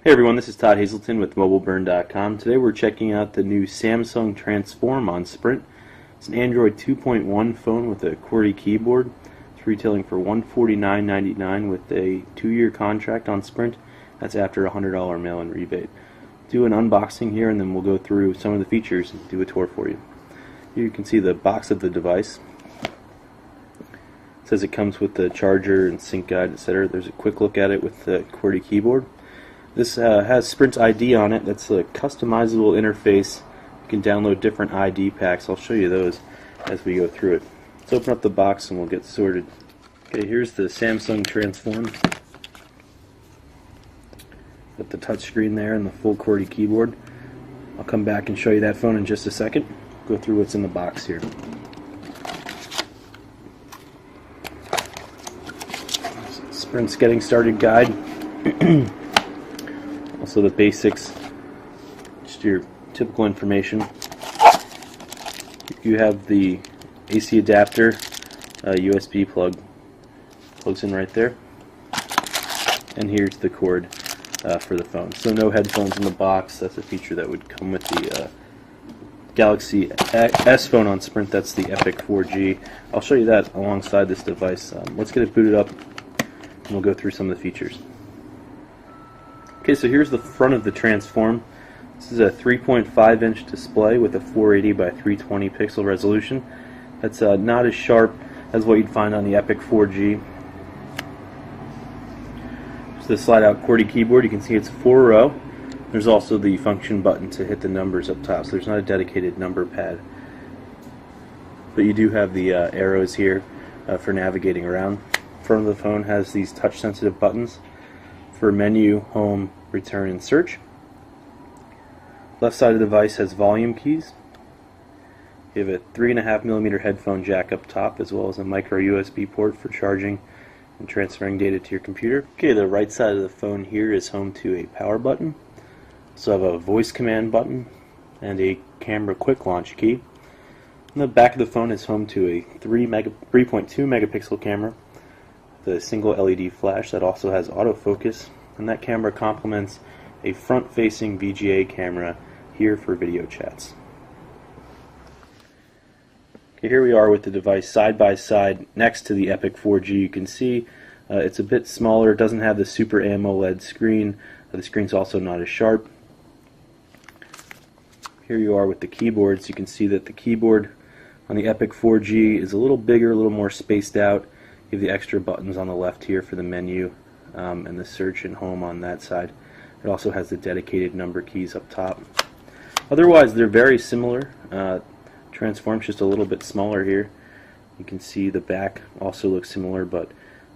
Hey everyone, this is Todd Hazelton with MobileBurn.com. Today we're checking out the new Samsung Transform on Sprint. It's an Android 2.1 phone with a QWERTY keyboard. It's retailing for $149.99 with a 2-year contract on Sprint. That's after a $100 mail-in rebate. Do an unboxing here and then we'll go through some of the features and do a tour for you. Here you can see the box of the device. It says it comes with the charger and sync guide, etc. There's a quick look at it with the QWERTY keyboard. This has Sprint ID on it. That's a customizable interface. You can download different ID packs. I'll show you those as we go through it. Let's open up the box and we'll get sorted. Okay, here's the Samsung Transform. With the touchscreen there and the full QWERTY keyboard. I'll come back and show you that phone in just a second. Go through what's in the box here. Sprint's Getting Started Guide. Also the basics, just your typical information. You have the AC adapter, USB plug, plugs in right there, and here's the cord for the phone. So no headphones in the box. That's a feature that would come with the Galaxy S phone on Sprint. That's the Epic 4G. I'll show you that alongside this device. Let's get it booted up and we'll go through some of the features. Okay, so here's the front of the Transform. This is a 3.5-inch display with a 480 by 320 pixel resolution. That's not as sharp as what you'd find on the Epic 4G. There's the slide-out QWERTY keyboard. You can see it's 4-row. There's also the function button to hit the numbers up top, so there's not a dedicated number pad. But you do have the arrows here for navigating around. The front of the phone has these touch-sensitive buttons for menu, home, return, and search. Left side of the device has volume keys. You have a 3.5mm headphone jack up top, as well as a micro USB port for charging and transferring data to your computer. Okay, the right side of the phone here is home to a power button. Also have a voice command button and a camera quick launch key. And the back of the phone is home to a 3.2 megapixel camera. The single LED flash that also has autofocus, and that camera complements a front-facing VGA camera here for video chats. Okay, here we are with the device side by side next to the Epic 4G. You can see it's a bit smaller. It doesn't have the Super AMOLED screen. The screen's also not as sharp. Here you are with the keyboards. You can see that the keyboard on the Epic 4G is a little bigger, a little more spaced out. You have the extra buttons on the left here for the menu and the search and home on that side. It also has the dedicated number keys up top. Otherwise, they're very similar. Transform's just a little bit smaller here. You can see the back also looks similar, but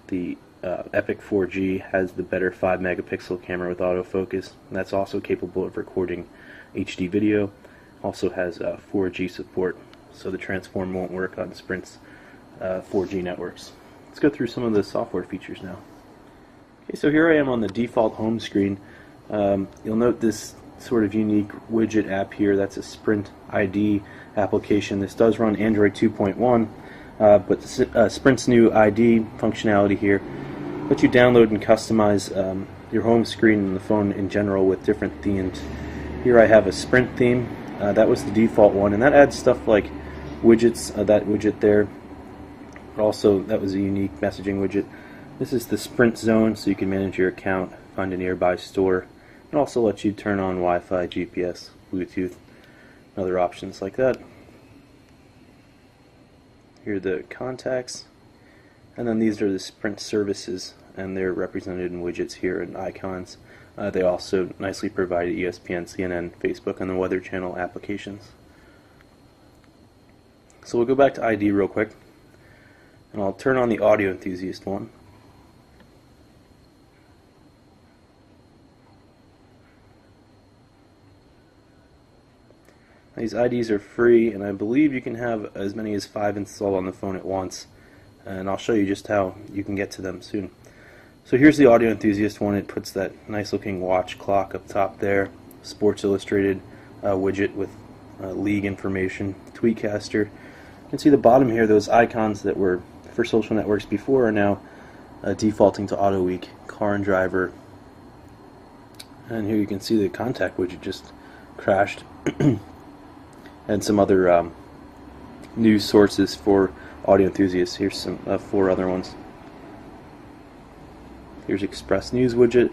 the Epic 4G has the better 5 megapixel camera with autofocus. And that's also capable of recording HD video. Also has 4G support, so the Transform won't work on Sprint's 4G networks. Let's go through some of the software features now. Okay, so here I am on the default home screen. You'll note this sort of unique widget app here. That's a Sprint ID application. This does run Android 2.1, but Sprint's new ID functionality here lets you download and customize your home screen and the phone in general with different themes. Here I have a Sprint theme. That was the default one, and that adds stuff like widgets, that widget there. But also, that was a unique messaging widget. This is the Sprint Zone, so you can manage your account, find a nearby store, and also lets you turn on Wi-Fi, GPS, Bluetooth, and other options like that. Here are the contacts, and then these are the Sprint services, and they're represented in widgets here and icons. They also nicely provide ESPN, CNN, Facebook, and the Weather Channel applications. So we'll go back to ID real quick. And I'll turn on the Audio Enthusiast one. These IDs are free, and I believe you can have as many as 5 installed on the phone at once. And I'll show you just how you can get to them soon. So here's the Audio Enthusiast one. It puts that nice looking watch clock up top there. Sports Illustrated widget with league information. Tweetcaster. You can see the bottom here, those icons that were for social networks before are now defaulting to AutoWeek, Car and Driver, And here you can see the contact widget just crashed. And some other news sources for audio enthusiasts. Here's some 4 other ones. Here's Express News widget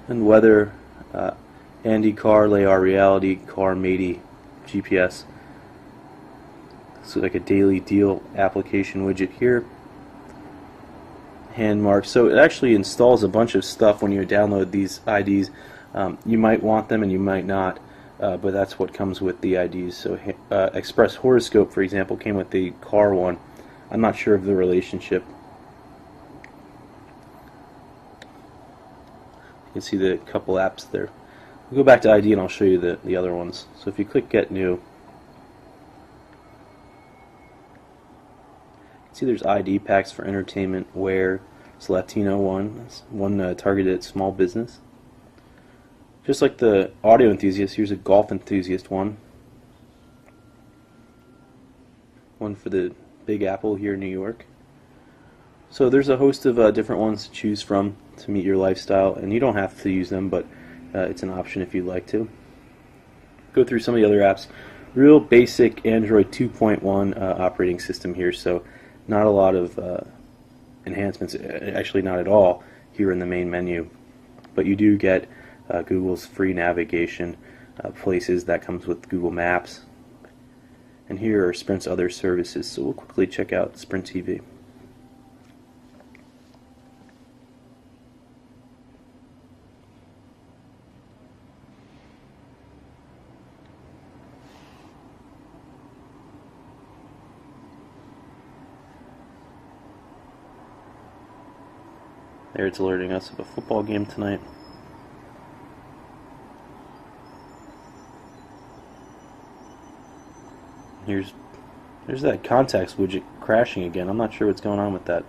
and weather, Andy Car, Layar Reality, Car Matey, GPS. So like a daily deal application widget here. Hand marks. So it actually installs a bunch of stuff when you download these IDs. You might want them and you might not, but that's what comes with the IDs. So Express Horoscope, for example, came with the car one. I'm not sure of the relationship. You can see the couple apps there. We'll go back to ID and I'll show you the other ones. So if you click Get New, see there's ID packs for entertainment, wear, it's Latino one. That's one targeted at small business. Just like the audio enthusiast, here's a golf enthusiast one. One for the Big Apple here in New York. So there's a host of different ones to choose from to meet your lifestyle, and you don't have to use them, but it's an option if you'd like to. Go through some of the other apps. Real basic Android 2.1 operating system here, so not a lot of enhancements, actually not at all here in the main menu, but you do get Google's free navigation, places that comes with Google Maps, and here are Sprint's other services. So we'll quickly check out Sprint TV. There it's alerting us of a football game tonight. There's that contacts widget crashing again. I'm not sure what's going on with that.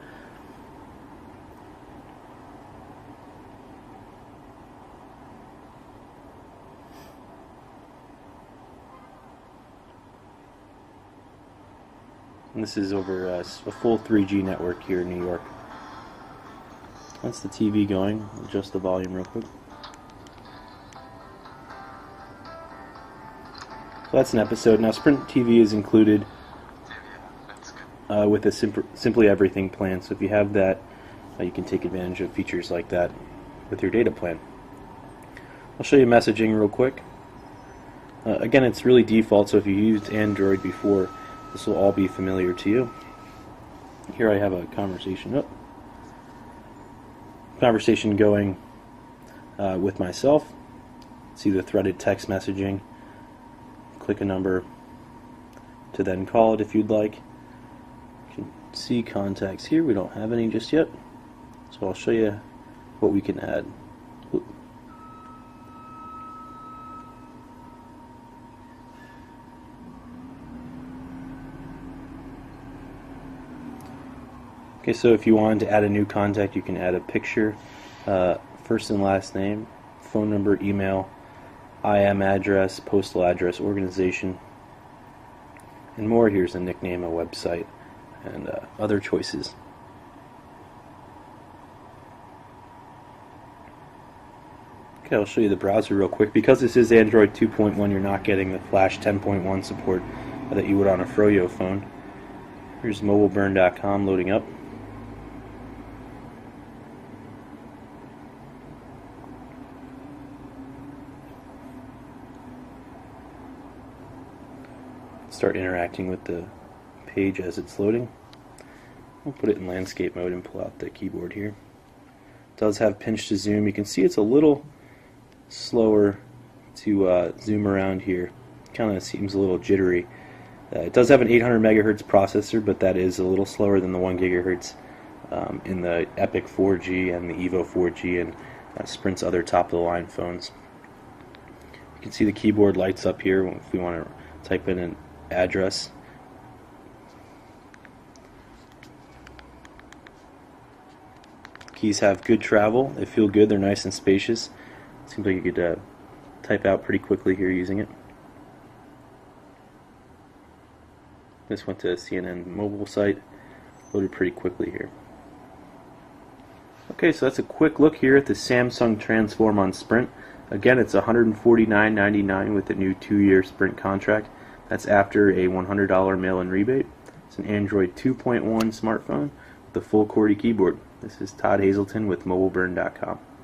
And this is over a full 3G network here in New York. That's the TV going. Adjust the volume real quick. So that's an episode. Now Sprint TV is included with a Simply Everything plan. So if you have that, you can take advantage of features like that with your data plan. I'll show you messaging real quick. Again, it's really default, so if you used Android before, this will all be familiar to you. Here I have a conversation. Conversation going with myself. See the threaded text messaging. Click a number to then call it if you'd like. You can see contacts here. We don't have any just yet, so I'll show you what we can add. Oop. Okay, so if you wanted to add a new contact, you can add a picture, first and last name, phone number, email, IM address, postal address, organization, and more. Here's a nickname, a website, and other choices. Okay, I'll show you the browser real quick. Because this is Android 2.1, you're not getting the Flash 10.1 support that you would on a Froyo phone. Here's mobileburn.com loading up. Start interacting with the page as it's loading. We'll put it in landscape mode and pull out the keyboard here. It does have pinch to zoom. You can see it's a little slower to zoom around here. Kind of seems a little jittery. It does have an 800 megahertz processor, but that is a little slower than the 1 gigahertz in the Epic 4G and the Evo 4G and Sprint's other top-of-the-line phones. You can see the keyboard lights up here if we want to type in an address. Keys have good travel. They feel good. They're nice and spacious. Seems like you could type out pretty quickly here using it. This went to a CNN mobile site. Loaded pretty quickly here. Okay, so that's a quick look here at the Samsung Transform on Sprint. Again, it's $149.99 with the new 2-year Sprint contract. That's after a $100 mail-in rebate. It's an Android 2.1 smartphone with a full QWERTY keyboard. This is Todd Hazelton with MobileBurn.com.